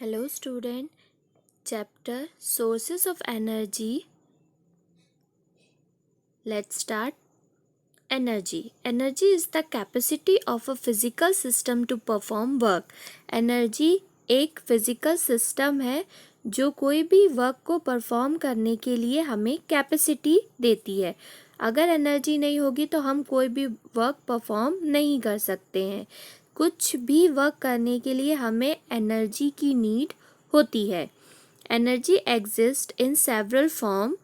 Hello student, chapter Sources of Energy. Let's start. Energy. Energy is the capacity of a physical system to perform work. Energy एक physical system है जो कोई भी work को perform करने के लिए हमें कैपेसिटी देती है। अगर एनर्जी नहीं होगी तो हम कोई भी वर्क परफॉर्म नहीं कर सकते हैं। कुछ भी वर्क करने के लिए हमें एनर्जी की नीड होती है। Energy exist in several form.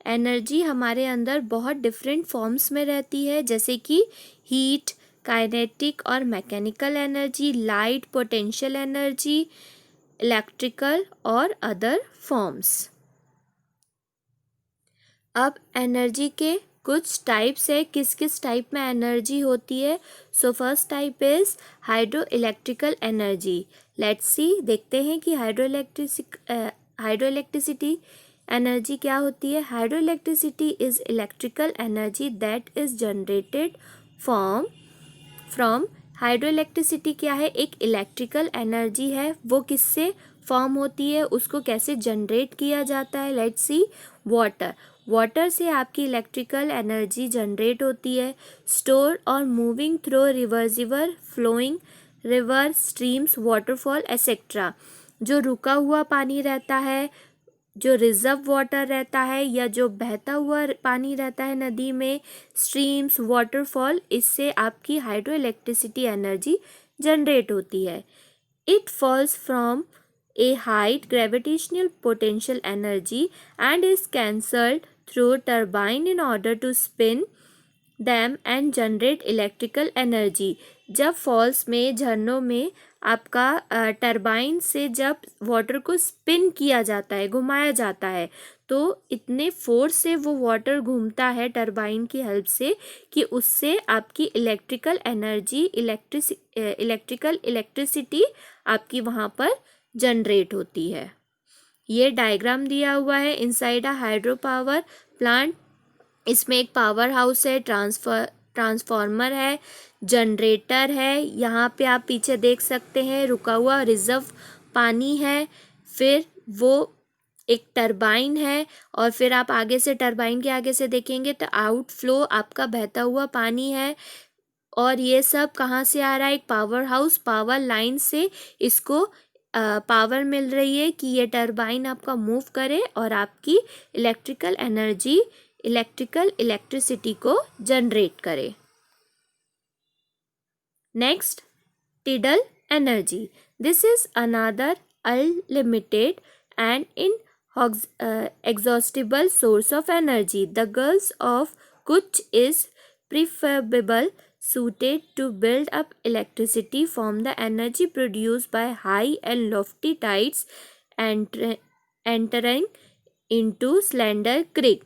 Energy हमारे अंदर बहुत डिफरेंट फॉर्म्स में रहती है, जैसे कि हीट, काइनेटिक और mechanical energy, light, potential energy, electrical और अदर फॉर्म्स। अब एनर्जी के कुछ टाइप्स है, किस किस टाइप में एनर्जी होती है। So first type is hydro electrical energy. Let's see, देखते हैं कि हाइड्रो इलेक्ट्रिसिटी एनर्जी क्या होती है। Hydro electricity is electrical energy that is generated from hydro electricity क्या है, एक इलेक्ट्रिकल एनर्जी है। वो किससे फॉर्म होती है, उसको कैसे जनरेट किया जाता है। लेट्स सी, वाटर से आपकी इलेक्ट्रिकल एनर्जी जनरेट होती है। स्टोर और moving through reversible flowing river, streams, waterfall etcetera. जो रुका हुआ पानी रहता है, जो रिजर्व वाटर रहता है या जो बहता हुआ पानी रहता है नदी में, स्ट्रीम्स, वाटरफॉल, इससे आपकी हाइड्रो इलेक्ट्रिसिटी एनर्जी जनरेट होती है। It falls from a height gravitational potential energy and is cancelled through turbine in order to spin them and generate electrical energy। जब फॉल्स में, झरनों में आपका टरबाइन से जब वाटर को स्पिन किया जाता है, घुमाया जाता है, तो इतने फोर्स से वो वाटर घूमता है टरबाइन की हेल्प से कि उससे आपकी इलेक्ट्रिकल एनर्जी, इलेक्ट्रिसिटी आपकी वहाँ पर जनरेट होती है। ये डायग्राम दिया हुआ है inside a hydro power plant. इसमें एक पावर हाउस है, ट्रांसफार्मर है, जनरेटर है। यहाँ पे आप पीछे देख सकते हैं रुका हुआ रिजर्व पानी है, फिर वो एक टरबाइन है, और फिर आप आगे से टरबाइन के आगे से देखेंगे तो आउटफ्लो आपका बहता हुआ पानी है। और ये सब कहाँ से आ रहा है, एक पावर हाउस, पावर लाइन से इसको पावर मिल रही है कि ये टरबाइन आपका मूव करे और आपकी इलेक्ट्रिकल एनर्जी, इलेक्ट्रिसिटी को जनरेट करे। Next, tidal energy. This is another unlimited and inexhaustible source of energy. The girls of which is preferable suited to build up electricity from the energy produced by high and lofty tides entering into slender creek.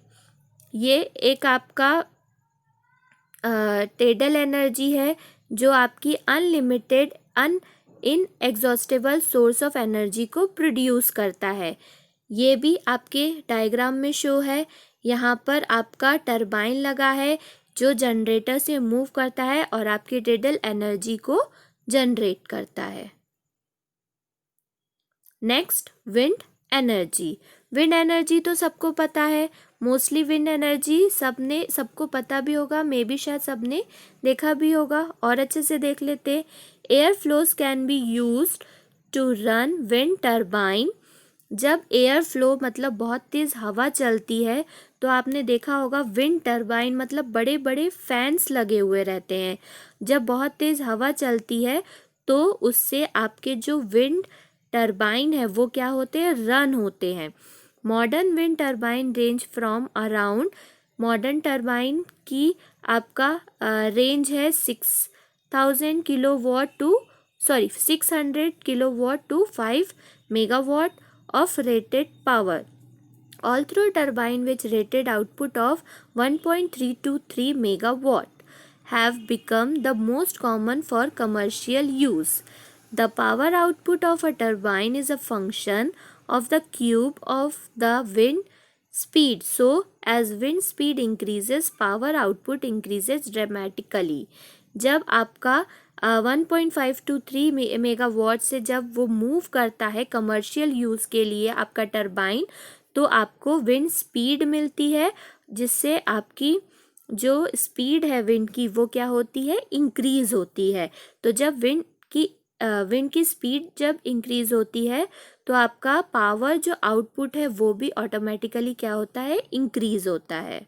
ये एक आपका टेडल energy है जो आपकी unlimited inexhaustible source of energy को produce करता है। ये भी आपके डायग्राम में शो है। यहाँ पर आपका टरबाइन लगा है जो जनरेटर से मूव करता है और आपकी टेडल एनर्जी को जनरेट करता है। Next, wind energy. Wind energy तो सबको पता है, मोस्टली विंड एनर्जी सबको पता भी होगा, मे बी शायद सबने देखा भी होगा। और अच्छे से देख लेते। Air flows can be used to run wind turbine. जब एयर फ्लो मतलब बहुत तेज़ हवा चलती है तो आपने देखा होगा विंड टरबाइन मतलब बड़े बड़े फैंस लगे हुए रहते हैं। जब बहुत तेज़ हवा चलती है तो उससे आपके जो विंड टरबाइन है वो क्या होते हैं, रन होते हैं। Modern wind turbine range from around, modern turbine की आपका रेंज है 600 kilowatt to 5 megawatt of rated power. Although turbine which rated output of 1.323 megawatt have become the most common for commercial use. The power output of a turbine is a function of the cube of the wind speed. So, as wind speed increases, power output increases dramatically. जब आपका 1.5 to 3 megawatt से जब वो move करता है commercial use के लिए आपका टरबाइन, तो आपको विंड स्पीड मिलती है, जिससे आपकी जो स्पीड है विंड की वो क्या होती है, इंक्रीज होती है। तो जब विंड की स्पीड जब इंक्रीज होती है तो आपका पावर जो आउटपुट है वो भी ऑटोमेटिकली क्या होता है, इंक्रीज होता है।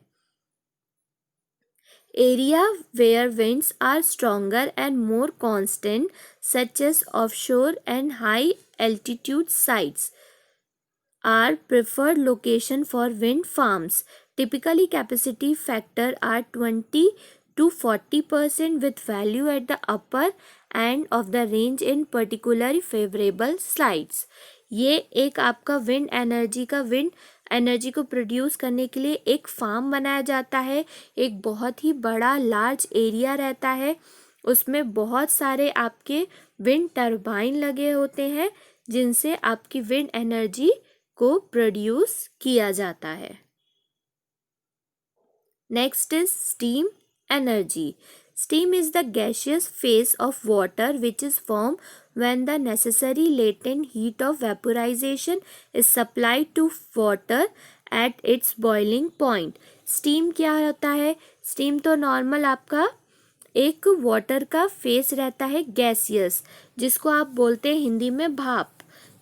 Area where winds are stronger and more constant, such as offshore and high altitude sites, are preferred location for wind farms. Typically, capacity factor are 20 to 40% with value at the upper end of the range in particularly favorable sites. ये एक आपका wind energy को produce करने के लिए एक farm बनाया जाता है। एक बहुत ही बड़ा लार्ज एरिया रहता है, उसमें बहुत सारे आपके विंड टरबाइन लगे होते हैं जिनसे आपकी विंड एनर्जी को प्रोड्यूस किया जाता है। Next is steam energy. Steam is the gaseous phase of water which is formed when the necessary latent heat of vaporization is supplied to water at its boiling point. Steam क्या होता है? Steam तो normal आपका एक water का face रहता है gaseous, जिसको आप बोलते हैं हिंदी में भाप।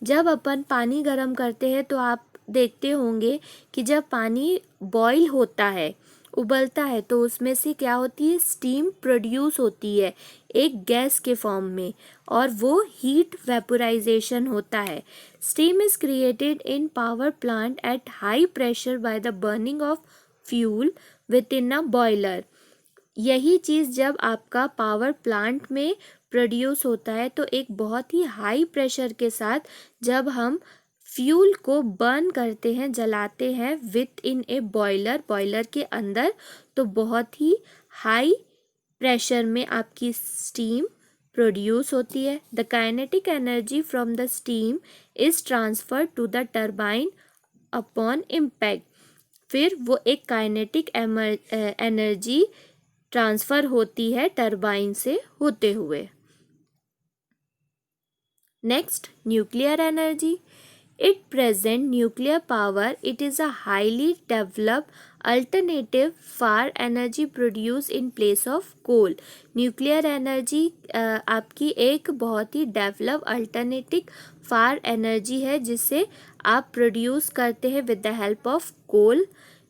जब अपन पानी गर्म करते हैं तो आप देखते होंगे कि जब पानी बॉईल होता है, उबलता है, तो उसमें से क्या होती है, स्टीम प्रोड्यूस होती है एक गैस के फॉर्म में, और वो हीट वेपोराइजेशन होता है। Steam is created in power plant at high pressure by the burning of fuel with in a boiler. यही चीज़ जब आपका पावर प्लांट में प्रोड्यूस होता है तो एक बहुत ही हाई प्रेशर के साथ जब हम फ्यूल को बर्न करते हैं, जलाते हैं विद इन ए बॉयलर के अंदर, तो बहुत ही हाई प्रेशर में आपकी स्टीम प्रोड्यूस होती है। The kinetic energy from the steam is transferred to the turbine upon impact. फिर वो एक काइनेटिक एनर्जी ट्रांसफ़र होती है टरबाइन से होते हुए। Next, nuclear energy. At present, nuclear power, it is a highly developed alternative for energy produced in place of coal. Nuclear energy आपकी एक बहुत ही डेवलप अल्टरनेटिव फॉर एनर्जी है जिसे आप प्रोड्यूस करते हैं with the help of coal.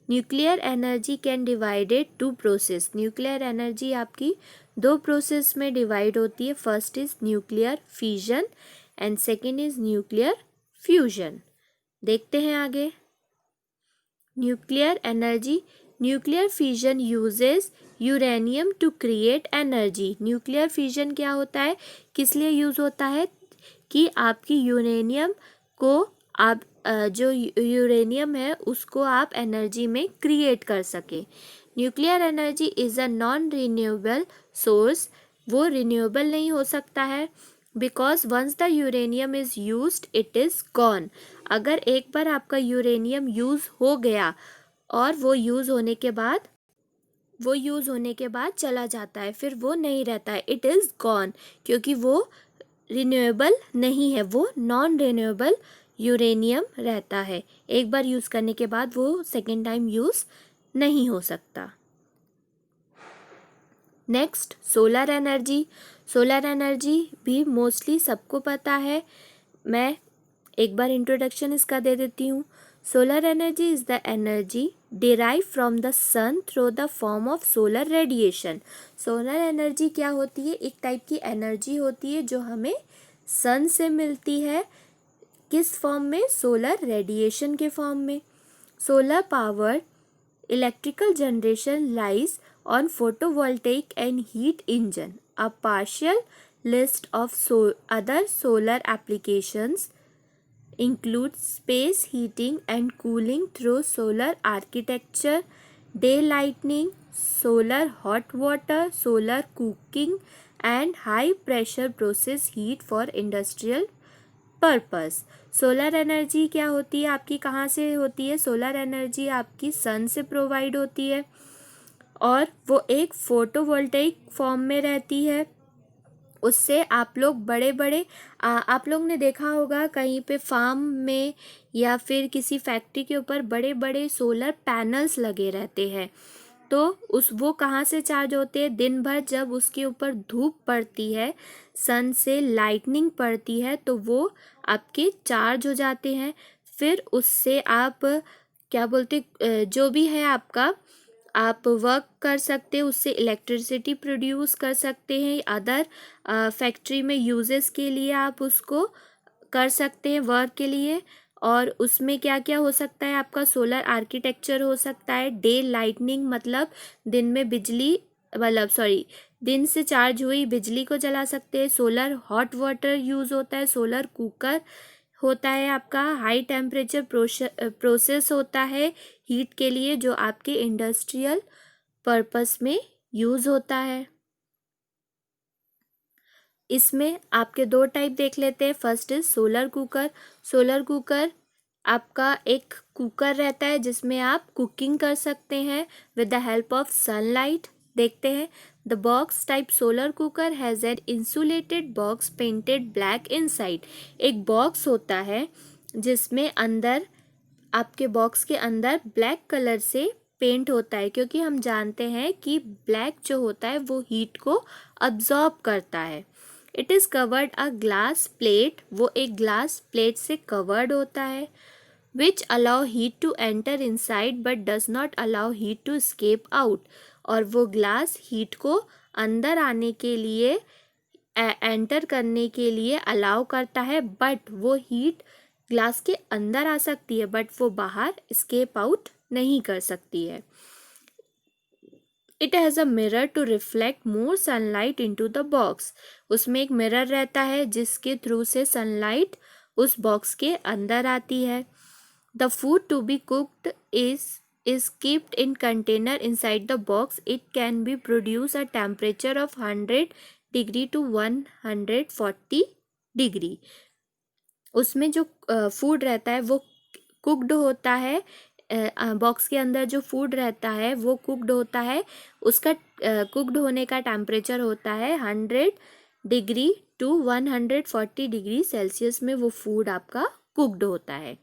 Nuclear energy can divided to process. Nuclear energy आपकी दो प्रोसेस में डिवाइड होती है। First is nuclear fission and second is nuclear fusion. देखते हैं आगे। Nuclear energy. Nuclear fission uses uranium to create energy. Nuclear fission क्या होता है, किस लिए यूज़ होता है, कि आपकी यूरेनियम को आप जो यूरेनियम है उसको आप एनर्जी में क्रिएट कर सकें। Nuclear energy is a non renewable source. वो रिन्यूएबल नहीं हो सकता है because once the uranium is used it is gone. अगर एक बार आपका यूरेनियम यूज़ हो गया और वो यूज़ होने के बाद चला जाता है, फिर वो नहीं रहता है, इट इज़ गॉन, क्योंकि वो रिन्यूएबल नहीं है, वो नॉन रिन्यूएबल यूरेनियम रहता है। एक बार यूज़ करने के बाद वो सेकेंड टाइम यूज़ नहीं हो सकता। Next, solar energy. Solar energy भी मोस्टली सबको पता है, मैं एक बार इंट्रोडक्शन इसका दे देती हूँ। Solar energy is the energy derive from the sun through the form of solar radiation. Solar energy क्या होती है, एक टाइप की एनर्जी होती है जो हमें सन से मिलती है। किस फॉर्म में, सोलर रेडिएशन के फॉर्म में। Solar power electrical generation lies on photovoltaic and heat engine. A partial list of other solar applications includes space heating and cooling through solar architecture, day lighting, solar hot water, solar cooking and high pressure process heat for industrial purpose. Solar energy क्या होती है आपकी, कहाँ से होती है, solar energy आपकी सन से प्रोवाइड होती है और वो एक फोटोवोल्टेइक फॉर्म में रहती है। उससे आप लोग बड़े बड़े आप लोग ने देखा होगा कहीं पे फार्म में या फिर किसी फैक्ट्री के ऊपर बड़े बड़े सोलर पैनल्स लगे रहते हैं। तो वो कहाँ से चार्ज होते हैं? दिन भर जब उसके ऊपर धूप पड़ती है, सन से लाइटनिंग पड़ती है, तो वो आपके चार्ज हो जाते हैं। फिर उससे आप क्या बोलते जो भी है आपका, आप वर्क कर सकते हैं, उससे इलेक्ट्रिसिटी प्रोड्यूस कर सकते हैं। अदर फैक्ट्री में यूजेस के लिए आप उसको कर सकते हैं, वर्क के लिए। और उसमें क्या क्या हो सकता है आपका? सोलर आर्किटेक्चर हो सकता है। डे लाइटनिंग मतलब दिन में बिजली मतलब सॉरी दिन से चार्ज हुई बिजली को जला सकते हैं। सोलर हॉट वाटर यूज़ होता है। सोलर कुकर होता है आपका। हाई टेम्परेचर प्रोसेस होता है हीट के लिए, जो आपके इंडस्ट्रियल पर्पस में यूज़ होता है। इसमें आपके दो टाइप देख लेते हैं। First is solar cooker. Solar cooker आपका एक कुकर रहता है जिसमें आप कुकिंग कर सकते हैं with the help of sunlight. देखते हैं। The box type solar cooker has an insulated box painted black inside. एक बॉक्स होता है जिसमें अंदर आपके बॉक्स के अंदर ब्लैक कलर से पेंट होता है, क्योंकि हम जानते हैं कि ब्लैक जो होता है वो हीट को अब्जॉर्ब करता है। It is covered a glass plate. वो एक ग्लास प्लेट से कवर्ड होता है। Which allow heat to enter inside but does not allow heat to escape out. और वो ग्लास हीट को अंदर आने के लिए एंटर करने के लिए अलाउ करता है, बट वो हीट ग्लास के अंदर आ सकती है बट वो बाहर स्केप आउट नहीं कर सकती है। It has a mirror to reflect more sunlight into the box. उसमें एक मिरर रहता है जिसके थ्रू से सनलाइट उस बॉक्स के अंदर आती है। The food to be cooked is kept in container inside the box. It can be produce a temperature of 100 degree to 140 degree. उसमें जो फूड रहता है वो कुक्ड होता है। बॉक्स के अंदर जो फूड रहता है वो कुक्ड होता है। उसका कुक्ड होने का टेम्परेचर होता है 100 डिग्री टू 140 डिग्री सेल्सियस में वो फूड आपका कुक्ड होता है।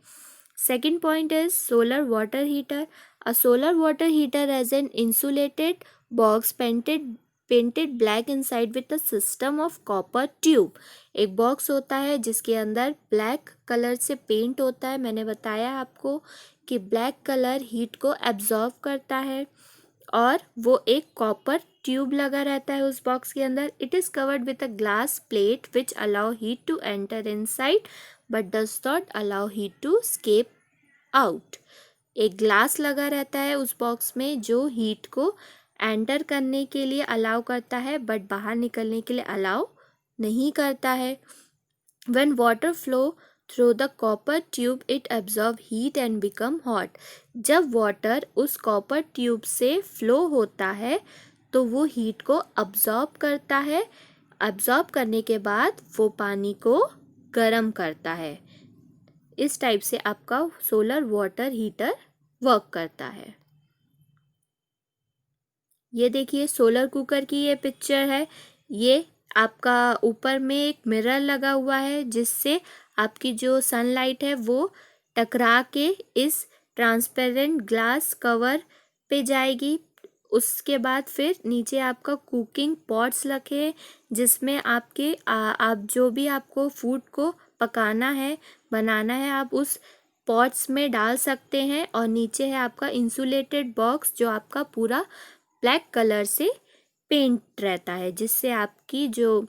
Second point is solar water heater. A solar water heater has an insulated box painted black inside with a system of copper tube. एक बॉक्स होता है जिसके अंदर ब्लैक कलर से पेंट होता है। मैंने बताया आपको कि ब्लैक कलर हीट को एब्जॉर्ब करता है, और वो एक कॉपर ट्यूब लगा रहता है उस बॉक्स के अंदर। It is covered with a glass plate which allow heat to enter inside but does not allow heat to escape out. एक ग्लास लगा रहता है उस बॉक्स में जो हीट को एंटर करने के लिए अलाउ करता है बट बाहर निकलने के लिए अलाउ नहीं करता है। When water flow through the copper tube, it absorb heat and become hot. जब वाटर उस कॉपर ट्यूब से फ्लो होता है तो वो हीट को अब्जॉर्ब करता है। अब्जॉर्ब करने के बाद वो पानी को गर्म करता है। इस टाइप से आपका सोलर वाटर हीटर वर्क करता है। ये देखिए सोलर कुकर की ये पिक्चर है। ये आपका ऊपर में एक मिरर लगा हुआ है जिससे आपकी जो सनलाइट है वो टकरा के इस ट्रांसपेरेंट ग्लास कवर पे जाएगी। उसके बाद फिर नीचे आपका कुकिंग पॉट्स रखे जिसमें आपके आप जो भी आपको फूड को पकाना है बनाना है आप उस पॉट्स में डाल सकते हैं। और नीचे है आपका इंसुलेटेड बॉक्स जो आपका पूरा ब्लैक कलर से पेंट रहता है, जिससे आपकी जो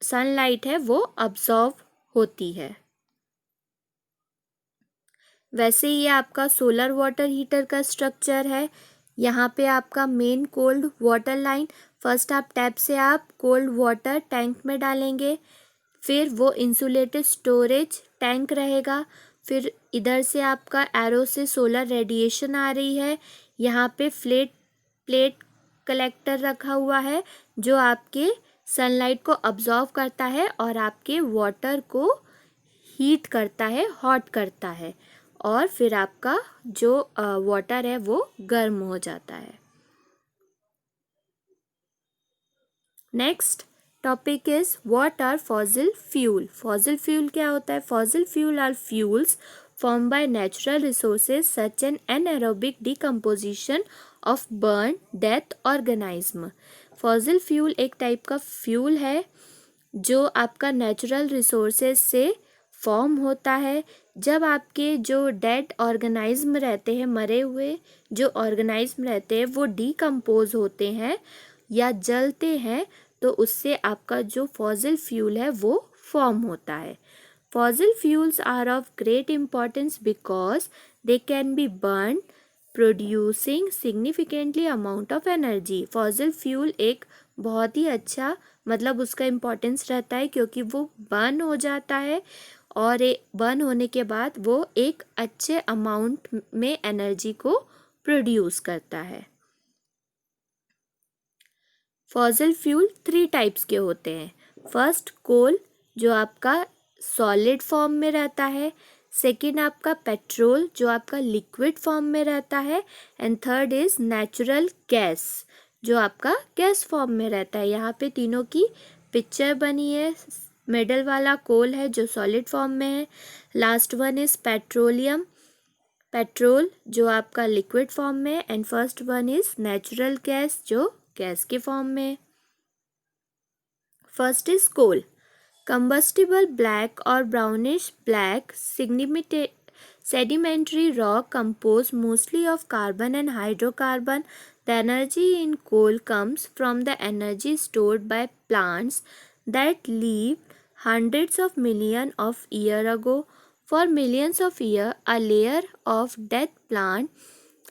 सनलाइट है वो अब्जॉर्व होती है। वैसे ये आपका सोलर वाटर हीटर का स्ट्रक्चर है। यहाँ पे आपका main cold water line, first आप टैप से आप कोल्ड वाटर टैंक में डालेंगे, फिर वो इंसुलेटेड स्टोरेज टैंक रहेगा। फिर इधर से आपका एरो से सोलर रेडिएशन आ रही है। यहाँ पे प्लेट कलेक्टर रखा हुआ है जो आपके सनलाइट को अब्जॉर्व करता है और आपके वाटर को हीट करता है, हॉट करता है, और फिर आपका जो वाटर है वो गर्म हो जाता है। Next topic is what are fossil fuel. Fossil fuel क्या होता है? Fossil fuel are fuels formed by natural resources such an anaerobic decomposition of burn death organism। Fossil fuel एक टाइप का फ्यूल है जो आपका नेचुरल रिसोर्सेज से form होता है। जब आपके जो डेड ऑर्गेनाइज्म रहते हैं, मरे हुए जो ऑर्गेनाइज्म रहते हैं, वो डीकम्पोज होते हैं या जलते हैं, तो उससे आपका जो फॉसिल फ्यूल है वो फॉर्म होता है। Fossil fuels are of great importance because they can be burn producing significantly amount of energy. Fossil fuel एक बहुत ही अच्छा मतलब उसका इम्पोर्टेंस रहता है क्योंकि वो बर्न हो जाता है और बर्न होने के बाद वो एक अच्छे अमाउंट में एनर्जी को प्रोड्यूस करता है। फॉसिल फ्यूल 3 टाइप्स के होते हैं। फर्स्ट कोल जो आपका सॉलिड फॉर्म में रहता है, सेकेंड आपका पेट्रोल जो आपका लिक्विड फॉर्म में रहता है, and third is natural gas जो आपका गैस फॉर्म में रहता है। यहाँ पे तीनों की पिक्चर बनी है। मिडल वाला कोल है जो सॉलिड फॉर्म में है, last one is petroleum petrol जो आपका लिक्विड फॉर्म में है, and first one is natural gas जो गैस के फॉर्म में है। First is coal. Combustible black or brownish black sedimentary rock composed mostly of carbon and hydrocarbon. The energy in coal comes from the energy stored by plants that lived hundreds of millions of years ago. For millions of years, a layer of dead plant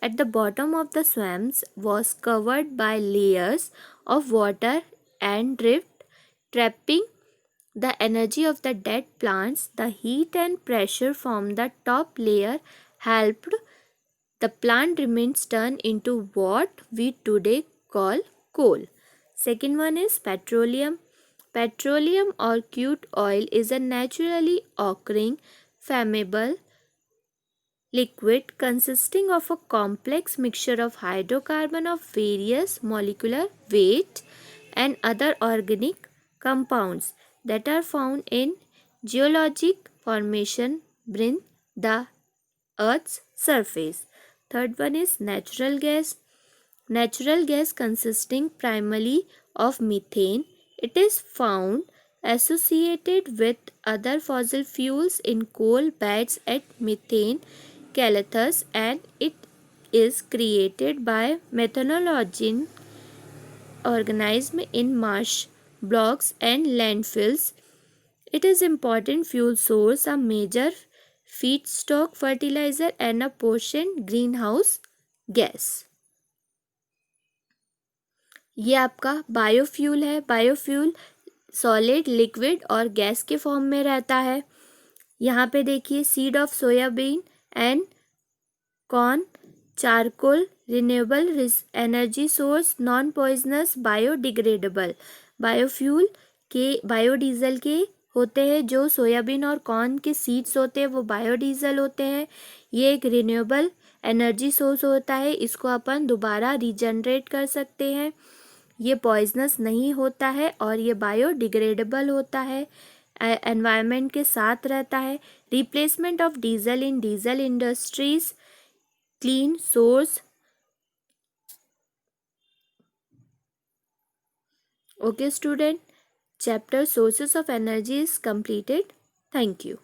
at the bottom of the swamps was covered by layers of water and drift, trapping the energy of the dead plants. The heat and pressure from the top layer helped the plant remains turn into what we today call coal. Second one is petroleum. Petroleum or crude oil is a naturally occurring flammable liquid consisting of a complex mixture of hydrocarbon of various molecular weight and other organic compounds that are found in geologic formation beneath the earth's surface. Third one is natural gas. Natural gas consisting primarily of methane. It is found associated with other fossil fuels in coal beds at methane calthers, and it is created by methanology organism in marsh blocks and landfills. It is important fuel source, a major feedstock, fertilizer and a potent greenhouse gas. ये आपका biofuel है। Biofuel solid, liquid और gas के form में रहता है। यहाँ पे देखिए seed of soybean and corn, charcoal, renewable energy source, non poisonous, biodegradable. Biofuel के बायोडीजल के होते हैं, जो सोयाबीन और कॉर्न के सीड्स होते हैं वो बायोडीजल होते हैं। ये एक रिन्यूएबल एनर्जी सोर्स होता है, इसको अपन दोबारा रीजनरेट कर सकते हैं। ये पॉइजनस नहीं होता है और ये बायोडिग्रेडेबल होता है, एनवायरनमेंट के साथ रहता है। Replacement of diesel in diesel industries, clean source. Okay student, chapter sources of energy is completed. Thank you.